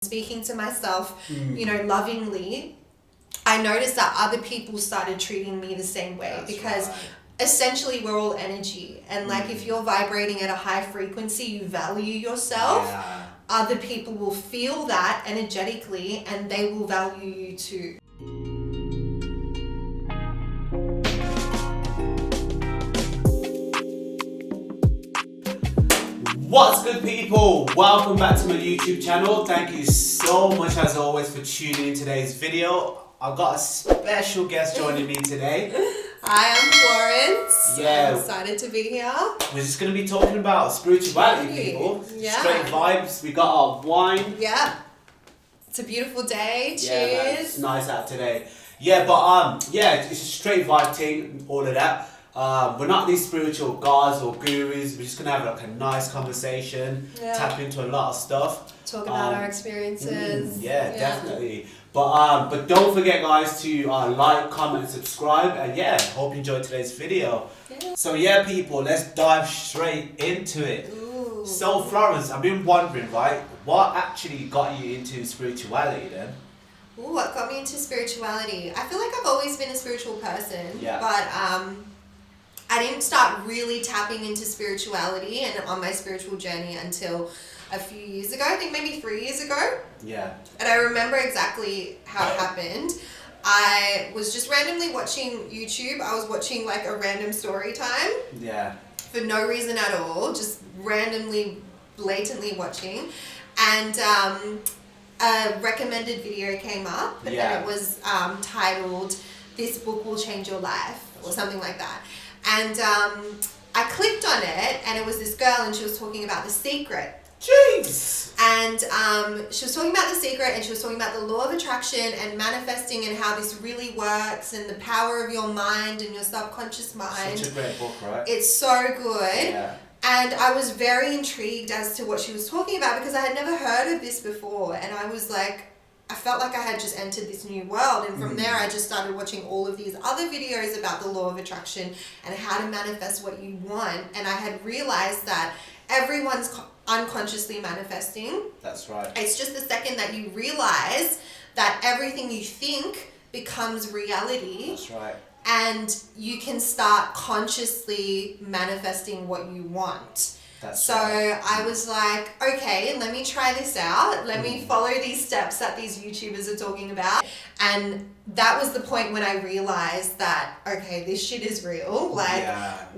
speaking to myself, lovingly, I noticed that other people started treating me the same way. That's because right. essentially we're all energy, and like if you're vibrating at a high frequency, you value yourself. Yeah. Other people will feel that energetically and they will value you too. What's good, people? Welcome back to my YouTube channel. Thank you so much as always for tuning in today's video. I've got a special guest joining me today. Hi, I'm Florence. Yeah. I'm excited to be here. We're just going to be talking about spirituality, people. Yeah. Straight vibes. We got our wine. Yeah. It's a beautiful day. Cheers. Yeah, man, it's nice out today. Yeah, but it's a straight vibe thing, all of that. We're not these spiritual gods or gurus. We're just gonna have like a nice conversation, tap into a lot of stuff, talk about our experiences. Definitely. But don't forget, guys, to like, comment, subscribe, and hope you enjoyed today's video. Yeah. So people, let's dive straight into it. Ooh. So Florence, I've been wondering, right, what actually got you into spirituality then? Ooh, what got me into spirituality? I feel like I've always been a spiritual person, Yeah. but I didn't start really tapping into spirituality and on my spiritual journey until a few years ago. I think maybe 3 years ago. Yeah. And I remember exactly how it happened. I was just randomly watching YouTube. I was watching like a random story time. Yeah. For no reason at all, just randomly, blatantly watching. And a recommended video came up, and it was titled, "This Book Will Change Your Life," or something like that. And I clicked on it, and it was this girl, and she was talking about The Secret. Jeez! And she was talking about The Secret, and she was talking about the law of attraction and manifesting and how this really works and the power of your mind and your subconscious mind. Such a great book, right? It's so good. Yeah. And I was very intrigued as to what she was talking about because I had never heard of this before. And I was like, I felt like I had just entered this new world. And from there, I just started watching all of these other videos about the law of attraction and how to manifest what you want. And I had realized that everyone's unconsciously manifesting. That's right. It's just the second that you realize that everything you think becomes reality. That's right. And you can start consciously manifesting what you want. That's right. I was like, okay, let me try this out. Let me follow these steps that these YouTubers are talking about. And that was the point when I realized that, okay, this shit is real. Like,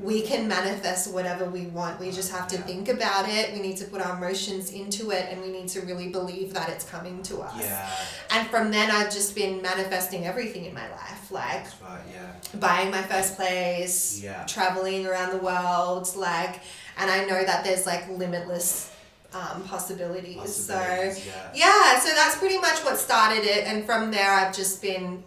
we can manifest whatever we want. We just have to think about it. We need to put our emotions into it, and we need to really believe that it's coming to us. Yeah. And from then, I've just been manifesting everything in my life. Like, that's right, buying my first place, traveling around the world, and I know that there's like limitless possibilities. So that's pretty much what started it, and from there I've just been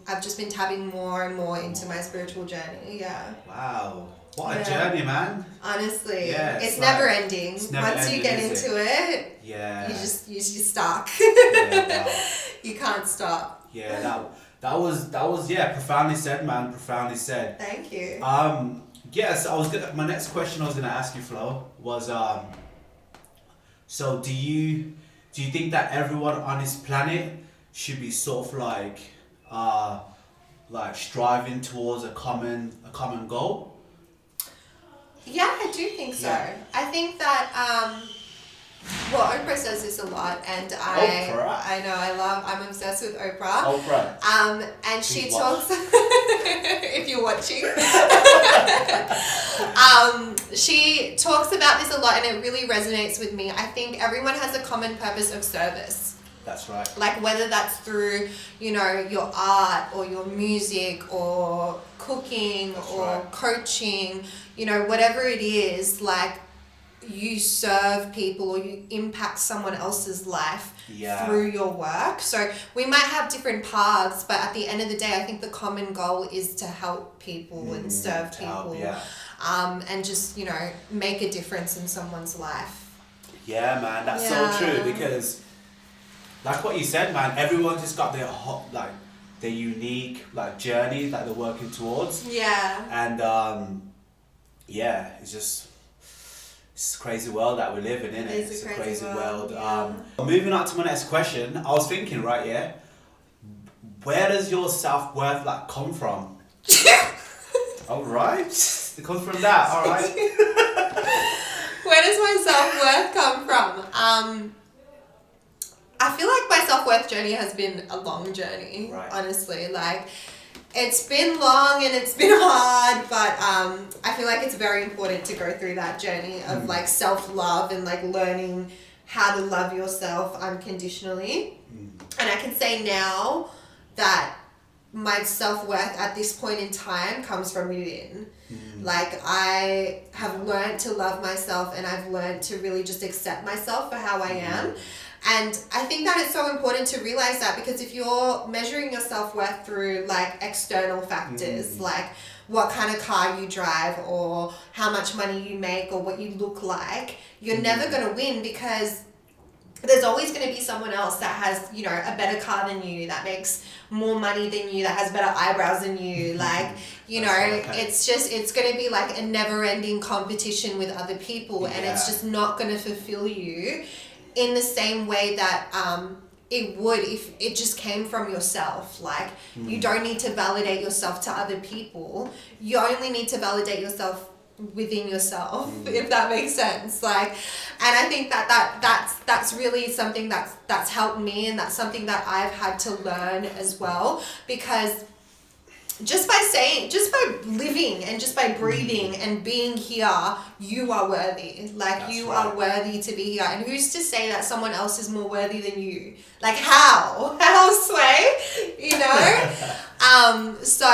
tapping more and more into my spiritual journey. Yeah. Wow. What a journey, man. Honestly. Yeah, it's never ending. Once you get into it, you're stuck. Wow. You can't stop. Yeah, that was profoundly said, man. Profoundly said. Thank you. Yes, my next question I was gonna ask you, Flo, was so do you think that everyone on this planet should be sort of like striving towards a common goal? Yeah, I do think so. I think that Oprah says this a lot, and I know I'm obsessed with Oprah. And she talks if you're watching. She talks about this a lot, and it really resonates with me. I think everyone has a common purpose of service. That's right. Like whether that's through, your art or your music or cooking coaching, whatever it is, like you serve people or you impact someone else's life through your work. So we might have different paths, but at the end of the day, I think the common goal is to help people and serve people. And just, make a difference in someone's life. Yeah, man, that's so true, because like what you said, man, everyone just got their unique journey that they're working towards. Yeah. And it's just it's a crazy world that we live in, isn't it? It's a crazy world. Yeah. Moving on to my next question, I was thinking, right, yeah, where does your self-worth like come from? All right, it comes from that. All right. Where does my self-worth come from? I feel like my self-worth journey has been a long journey, right. Honestly. Like, it's been long and it's been hard, but I feel like it's very important to go through that journey of like self-love and like learning how to love yourself unconditionally. And I can say now that my self-worth at this point in time comes from within. Like, I have learned to love myself, and I've learned to really just accept myself for how I am. And I think that it's so important to realize that, because if you're measuring your self-worth through like external factors, like what kind of car you drive or how much money you make or what you look like, you're never going to win, because there's always going to be someone else that has, you know, a better car than you, that makes more money than you, that has better eyebrows than you. Like, you know, it's going to be like a never-ending competition with other people, and it's just not going to fulfill you in the same way that it would if it just came from yourself. Like, you don't need to validate yourself to other people. You only need to validate yourself within yourself, if that makes sense. Like, and I think that's really something that's helped me, and that's something that I've had to learn as well, because just by living and just by breathing and being here, you are worthy. Like, that's you are worthy to be here. And who's to say that someone else is more worthy than you? Like, how sway, you know? So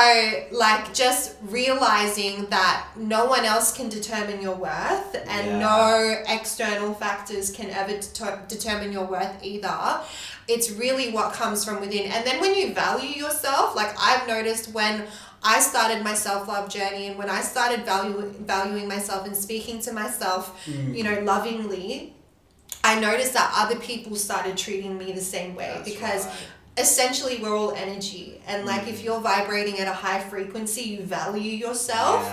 like, just realizing that no one else can determine your worth, and no external factors can ever determine your worth either. It's really what comes from within. And then when you value yourself, like I've noticed when I started my self-love journey, and when I started valuing myself and speaking to myself, you know, lovingly, I noticed that other people started treating me the same way. That's because essentially we're all energy. And like, if you're vibrating at a high frequency, you value yourself.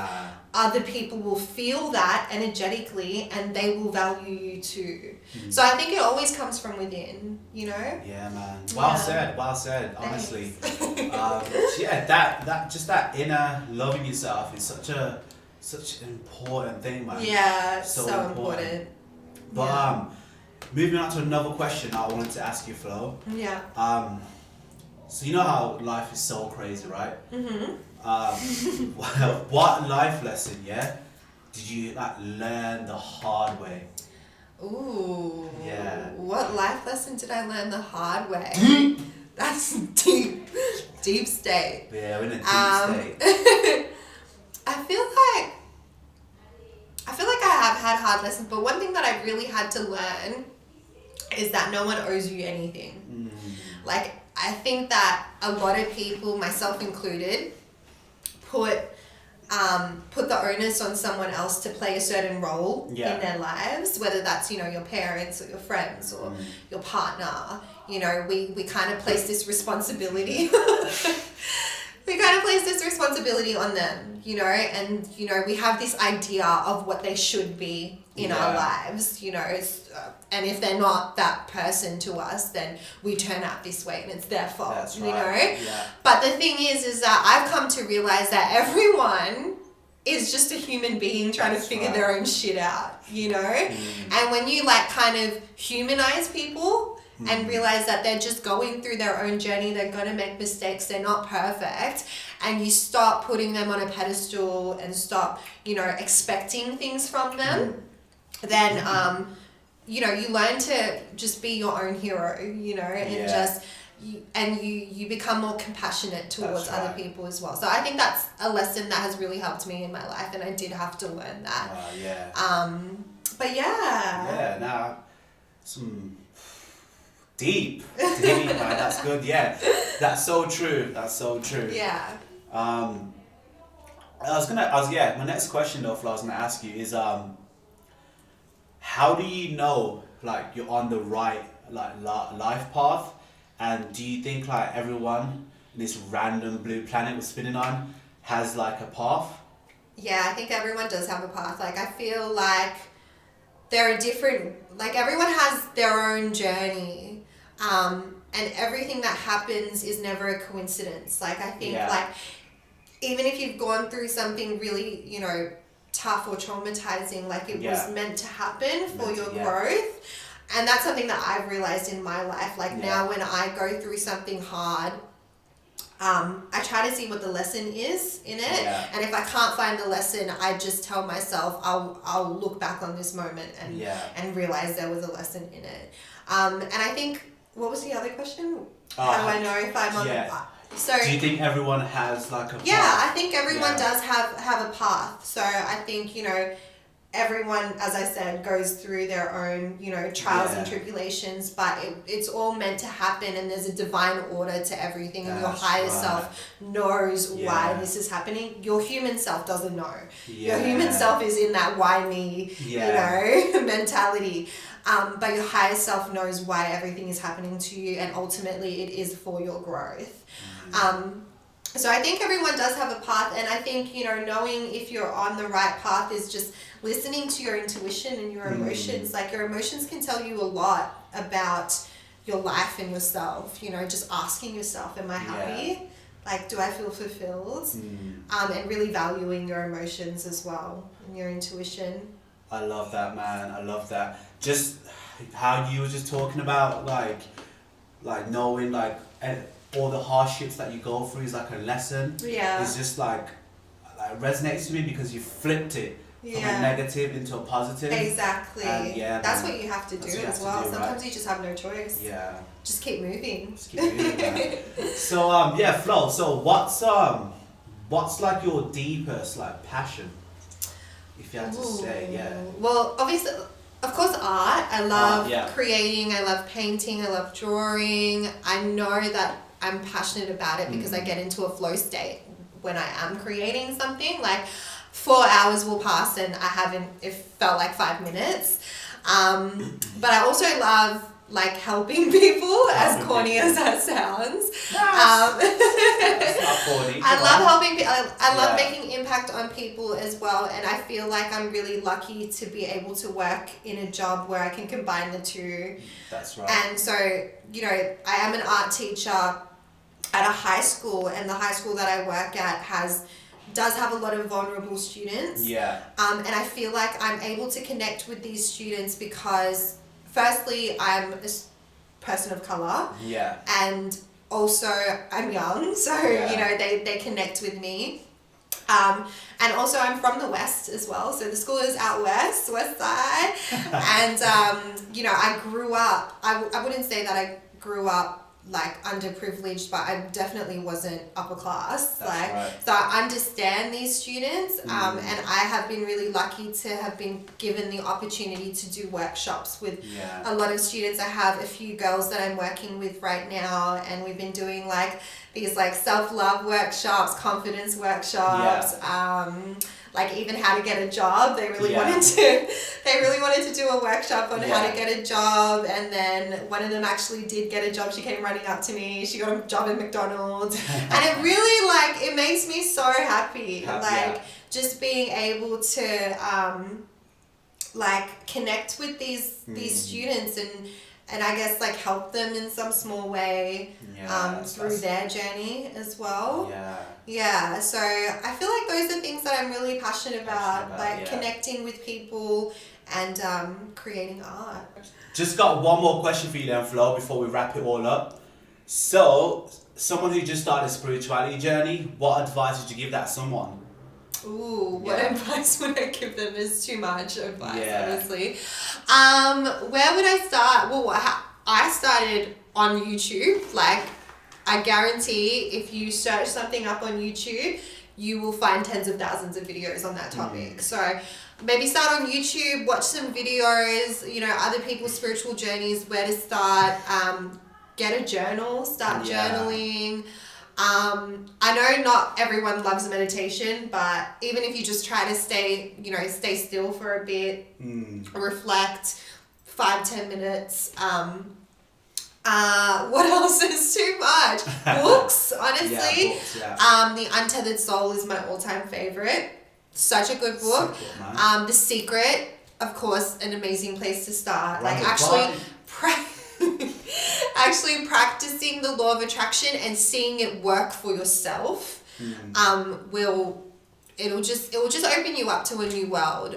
Other people will feel that energetically, and they will value you too. So I think it always comes from within, you know? Yeah, man. Well said, honestly. That inner loving yourself is such an important thing, man. Yeah, so important. But moving on to another question I wanted to ask you, Flo. Yeah. So you know how life is so crazy, right? What life lesson, did you like learn the hard way? Ooh. Yeah. What life lesson did I learn the hard way? That's deep. Deep state. Yeah, we're in a deep state. I feel like I have had hard lessons, but one thing that I really had to learn is that no one owes you anything. Like, I think that a lot of people, myself included, put the onus on someone else to play a certain role in their lives, whether that's, you know, your parents or your friends or your partner. You know, we kind of place this responsibility. We kind of place this responsibility on them, you know, and, you know, we have this idea of what they should be in our lives, you know, and if they're not that person to us, then we turn out this way and it's their fault. That's right. You know? Yeah. But the thing is that I've come to realize that everyone is just a human being trying to figure their own shit out, you know? And when you like kind of humanize people and realize that they're just going through their own journey, they're going to make mistakes, they're not perfect, and you stop putting them on a pedestal and stop, you know, expecting things from them, then, you know, you learn to just be your own hero, you know, and you become more compassionate towards other people as well. So I think that's a lesson that has really helped me in my life, and I did have to learn that. But now some deep, man. That's good. Yeah, that's so true. Yeah. My next question though, Flo, I was gonna ask you is, how do you know like you're on the right like life path, and do you think like everyone in this random blue planet we're spinning on has like a path? Yeah, I think everyone does have a path. Like, I feel like there are different, like everyone has their own journey. And everything that happens is never a coincidence. Like I think like even if you've gone through something really, you know, tough or traumatizing, like it was meant to happen for your growth. And that's something that I've realized in my life. Like now when I go through something hard, I try to see what the lesson is in it. And if I can't find the lesson, I just tell myself I'll look back on this moment and realize there was a lesson in it. And I think, what was the other question? How do I know if I'm on the path? So, do you think everyone has like a path? Yeah, I think everyone does have a path. So I think, you know, everyone, as I said, goes through their own, you know, trials and tribulations, but it's all meant to happen, and there's a divine order to everything, and your higher self knows why this is happening. Your human self doesn't know. Your human self is in that why me, you know, mentality. But your higher self knows why everything is happening to you, and ultimately it is for your growth. So I think everyone does have a path, and I think, you know, knowing if you're on the right path is just listening to your intuition and your emotions. Like your emotions can tell you a lot about your life and yourself, you know, just asking yourself, am I happy? Like, do I feel fulfilled? And really valuing your emotions as well and your intuition. I love that, man. I love that. Just how you were just talking about, like knowing, like, all the hardships that you go through is like a lesson. It's just like resonates to me because you flipped it from a negative into a positive. Exactly. And that's what you have to do as well. Sometimes you just have no choice. Just keep moving. Man. So Flo, so what's like your deepest like passion, if you had to say? Well, obviously, of course, art. I love creating. I love painting. I love drawing. I know that I'm passionate about it because I get into a flow state when I am creating something. Like 4 hours will pass and it felt like 5 minutes. But I also love like helping people, as corny as that sounds. That's not corny. I love helping people. I love making impact on people as well, and I feel like I'm really lucky to be able to work in a job where I can combine the two. That's right. And so, you know, I am an art teacher at a high school, and the high school that I work at does have a lot of vulnerable students. And I feel like I'm able to connect with these students because firstly, I'm a person of colour. And also I'm young, so you know, they connect with me. And also I'm from the West as well, so the school is out west side. And you know, I grew up, I wouldn't say that I grew up like underprivileged, but I definitely wasn't upper class. So I understand these students, and I have been really lucky to have been given the opportunity to do workshops with a lot of students. I have a few girls that I'm working with right now, and we've been doing like these like self-love workshops, confidence workshops, like even how to get a job. They really wanted to do a workshop on how to get a job, and then one of them actually did get a job. She came running up to me. She got a job at McDonald's, and it really like it makes me so happy. Just being able to like connect with these students and I guess like help them in some small way through their journey as well. So I feel like those are things that I'm really passionate about, connecting with people and creating art. Just got one more question for you then, Flo, before we wrap it all up. So, someone who just started a spirituality journey, what advice would you give that someone? Ooh, what advice would I give them is too much advice, honestly. Where would I start? Well, I started on YouTube. Like, I guarantee if you search something up on YouTube, you will find tens of thousands of videos on that topic. So maybe start on YouTube, watch some videos, you know, other people's spiritual journeys, where to start, get a journal, start journaling. I know not everyone loves meditation, but even if you just try to stay still for a bit, reflect 5-10 minutes. What else is too much? Books, honestly. The Untethered Soul is my all-time favorite. Such a good book. The Secret of course, an amazing place to start. Right, Like actually practicing the law of attraction and seeing it work for yourself, it will just open you up to a new world.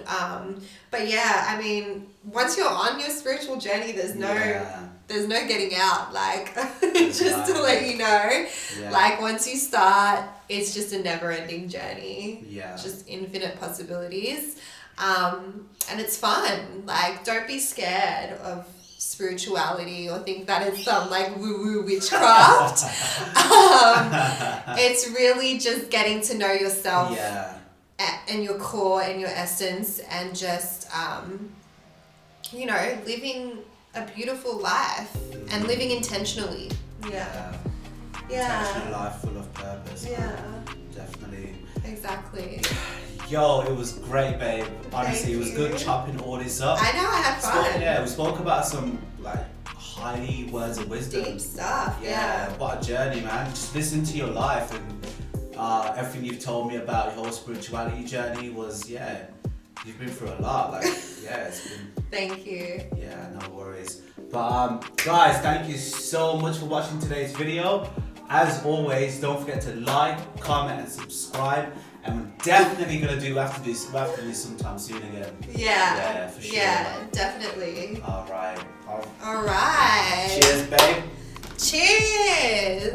But yeah, I mean, once you're on your spiritual journey, there's no getting out. Like, just to let you know, like once you start, it's just a never-ending journey. Yeah. Just infinite possibilities. And it's fun. Like, don't be scared of spirituality or think that it's some like woo-woo witchcraft. It's really just getting to know yourself and your core and your essence, and just living a beautiful life and living intentionally. Intentional life full of purpose. Definitely. Exactly. Yo, it was great, babe. Honestly, it was good chopping all this up. I know, I had fun. We spoke about some like highly words of wisdom. Deep stuff. What a journey, man. Just listen to your life, and everything you've told me about your whole spirituality journey was, you've been through a lot. Like, it's been. Thank you. Yeah, no worries. But guys, thank you so much for watching today's video. As always, don't forget to like, comment, and subscribe. And we're definitely gonna do. We have to do sometime soon again. Yeah, for sure. Yeah, definitely. All right. All right. Cheers, babe. Cheers.